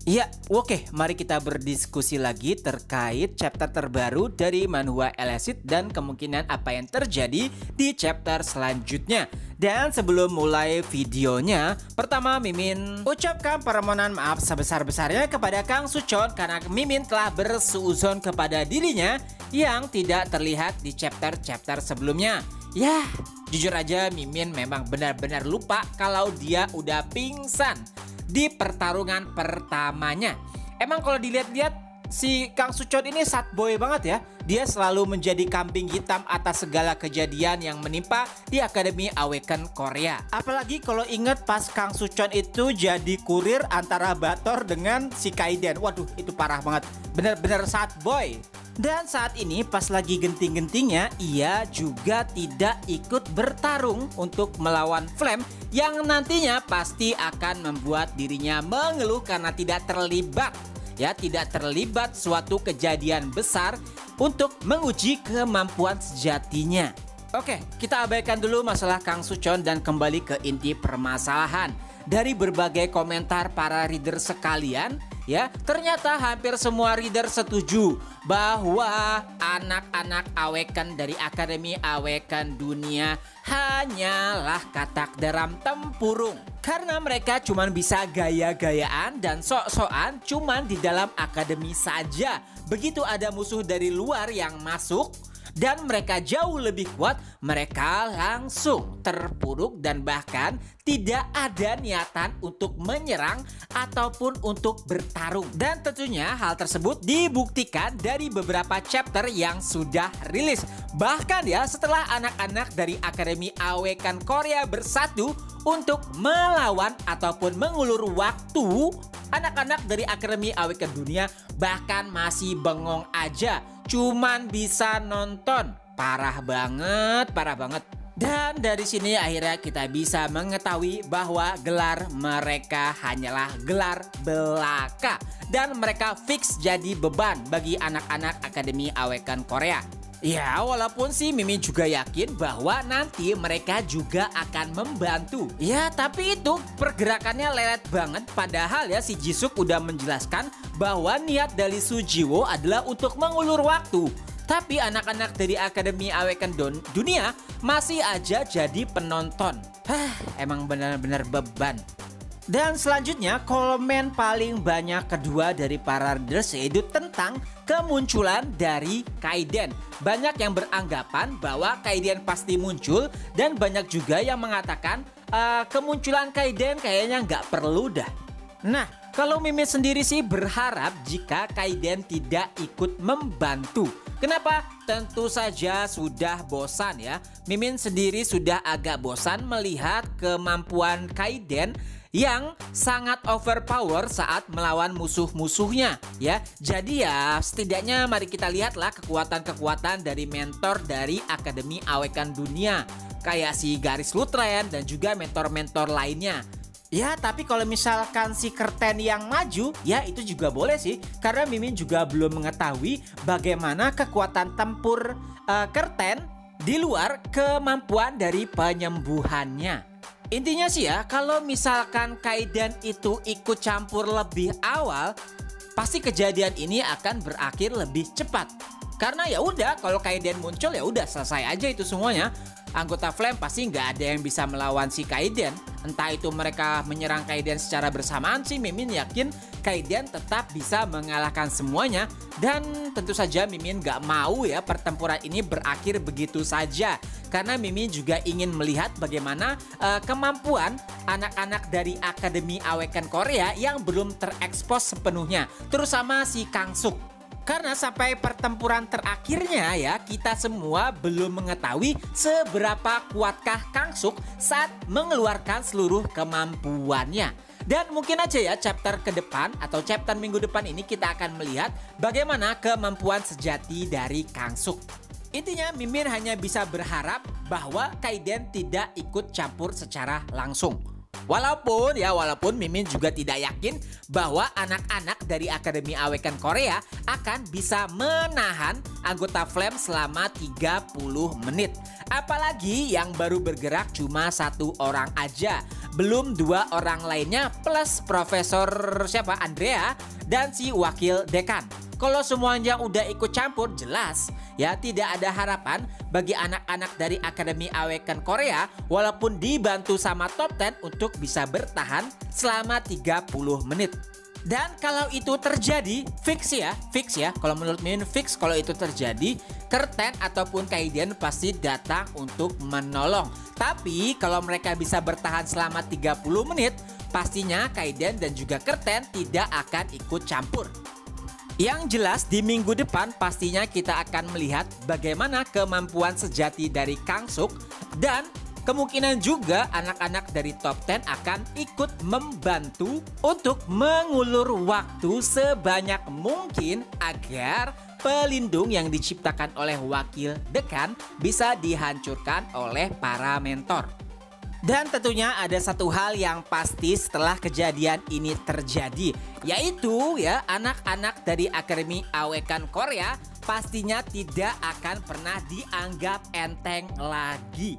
Iya, oke, mari kita berdiskusi lagi terkait chapter terbaru dari manhwa Elicit dan kemungkinan apa yang terjadi di chapter selanjutnya. Dan sebelum mulai videonya, pertama Mimin ucapkan permohonan maaf sebesar-besarnya kepada Kang Suchon karena Mimin telah bersuuzon kepada dirinya yang tidak terlihat di chapter-chapter sebelumnya. Yah, jujur aja Mimin memang benar-benar lupa kalau dia udah pingsan di pertarungan pertamanya. Emang kalau dilihat-lihat si Kang Suchon ini sad boy banget ya. Dia selalu menjadi kambing hitam atas segala kejadian yang menimpa di Akademi Awaken Korea. Apalagi kalau inget pas Kang Suchon itu jadi kurir antara Bator dengan si Kaiden. Waduh, itu parah banget. Bener-bener sad boy. Dan saat ini pas lagi genting-gentingnya, ia juga tidak ikut bertarung untuk melawan Flame yang nantinya pasti akan membuat dirinya mengeluh karena tidak terlibat suatu kejadian besar untuk menguji kemampuan sejatinya. Oke, kita abaikan dulu masalah Kang Suchon dan kembali ke inti permasalahan. Dari berbagai komentar para reader sekalian, ya, ternyata hampir semua reader setuju bahwa anak-anak Awaken dari Akademi Awaken Dunia hanyalah katak dalam tempurung. Karena mereka cuma bisa gaya-gayaan dan sok-sokan cuma di dalam akademi saja. Begitu ada musuh dari luar yang masuk dan mereka jauh lebih kuat, mereka langsung terpuruk dan bahkan tidak ada niatan untuk menyerang ataupun untuk bertarung. Dan tentunya hal tersebut dibuktikan dari beberapa chapter yang sudah rilis. Bahkan ya, setelah anak-anak dari Akademi Awaken Korea bersatu untuk melawan ataupun mengulur waktu, anak-anak dari Akademi Awaken Dunia bahkan masih bengong aja, cuman bisa nonton. Parah banget, parah banget. Dan dari sini akhirnya kita bisa mengetahui bahwa gelar mereka hanyalah gelar belaka dan mereka fix jadi beban bagi anak-anak Akademi Awaken Korea. Ya, walaupun sih Mimin juga yakin bahwa nanti mereka juga akan membantu. Ya, tapi itu pergerakannya lelet banget. Padahal ya si Jisuk udah menjelaskan bahwa niat dari Sujiwo adalah untuk mengulur waktu. Tapi anak-anak dari Akademi Awaken Dunia masih aja jadi penonton. Emang benar-benar beban. Dan selanjutnya komen paling banyak kedua dari para readers yaitu tentang kemunculan dari Kaiden. Banyak yang beranggapan bahwa Kaiden pasti muncul dan banyak juga yang mengatakan kemunculan Kaiden kayaknya nggak perlu dah. Nah, kalau Mimin sendiri sih berharap jika Kaiden tidak ikut membantu. Kenapa? Tentu saja sudah bosan ya. Mimin sendiri sudah agak bosan melihat kemampuan Kaiden yang sangat overpower saat melawan musuh-musuhnya ya. Jadi ya setidaknya mari kita lihatlah kekuatan-kekuatan dari mentor dari Akademi Awaken Dunia kayak si Garis Lutren dan juga mentor-mentor lainnya. Ya, tapi kalau misalkan si Kerten yang maju, ya itu juga boleh sih. Karena Mimin juga belum mengetahui bagaimana kekuatan tempur Kerten di luar kemampuan dari penyembuhannya. Intinya sih ya, kalau misalkan Kaiden itu ikut campur lebih awal, pasti kejadian ini akan berakhir lebih cepat. Karena ya udah, kalau Kaiden muncul ya udah selesai aja itu semuanya. Anggota Flame pasti nggak ada yang bisa melawan si Kaiden. Entah itu mereka menyerang Kaiden secara bersamaan sih, Mimin yakin Kaiden tetap bisa mengalahkan semuanya. Dan tentu saja Mimin nggak mau ya pertempuran ini berakhir begitu saja. Karena Mimin juga ingin melihat bagaimana kemampuan anak-anak dari Akademi Awaken Korea yang belum terekspos sepenuhnya. Terutama si Kang Suk. Karena sampai pertempuran terakhirnya ya, kita semua belum mengetahui seberapa kuatkah Kang Suk saat mengeluarkan seluruh kemampuannya. Dan mungkin aja ya chapter ke depan atau chapter minggu depan ini kita akan melihat bagaimana kemampuan sejati dari Kang Suk. Intinya Mimin hanya bisa berharap bahwa Kaiden tidak ikut campur secara langsung. Walaupun Mimin juga tidak yakin bahwa anak-anak dari Akademi Awekan Korea akan bisa menahan anggota Flame selama 30 menit. Apalagi yang baru bergerak cuma 1 orang aja, belum 2 orang lainnya plus Profesor Andrea dan si wakil dekan. Kalau semuanya udah ikut campur, jelas ya tidak ada harapan bagi anak-anak dari Akademi Awekan Korea walaupun dibantu sama top 10 untuk bisa bertahan selama 30 menit. Dan kalau itu terjadi, fix ya. Kalau menurut Mimin fix kalau itu terjadi, Curtain ataupun Kaiden pasti datang untuk menolong. Tapi kalau mereka bisa bertahan selama 30 menit, pastinya Kaiden dan juga Curtain tidak akan ikut campur. Yang jelas di minggu depan pastinya kita akan melihat bagaimana kemampuan sejati dari Kang Suk dan kemungkinan juga anak-anak dari top 10 akan ikut membantu untuk mengulur waktu sebanyak mungkin agar pelindung yang diciptakan oleh wakil dekan bisa dihancurkan oleh para mentor. Dan tentunya ada satu hal yang pasti setelah kejadian ini terjadi, yaitu ya anak-anak dari Akademi Awekan Korea pastinya tidak akan pernah dianggap enteng lagi.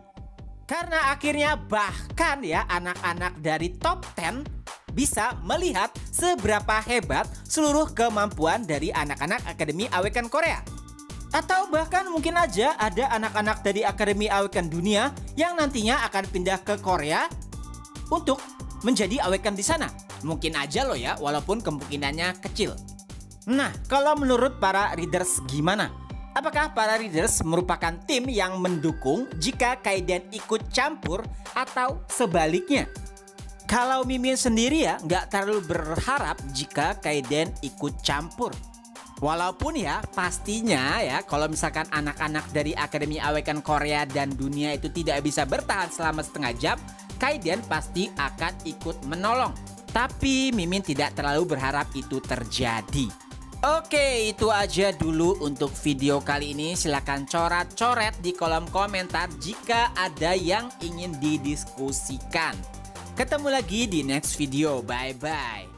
Karena akhirnya bahkan ya anak-anak dari top 10 bisa melihat seberapa hebat seluruh kemampuan dari anak-anak Akademi Awekan Korea. Atau bahkan mungkin aja ada anak-anak dari Akademi Awekan Dunia yang nantinya akan pindah ke Korea untuk menjadi awekan di sana. Mungkin aja loh ya, walaupun kemungkinannya kecil. Nah, kalau menurut para readers gimana? Apakah para readers merupakan tim yang mendukung jika Kaiden ikut campur atau sebaliknya? Kalau Mimin sendiri ya nggak terlalu berharap jika Kaiden ikut campur. Walaupun ya pastinya ya kalau misalkan anak-anak dari Akademi Awekan Korea dan Dunia itu tidak bisa bertahan selama setengah jam, Kaiden pasti akan ikut menolong. Tapi Mimin tidak terlalu berharap itu terjadi. Oke, itu aja dulu untuk video kali ini. Silahkan coret-coret di kolom komentar jika ada yang ingin didiskusikan. Ketemu lagi di next video. Bye-bye.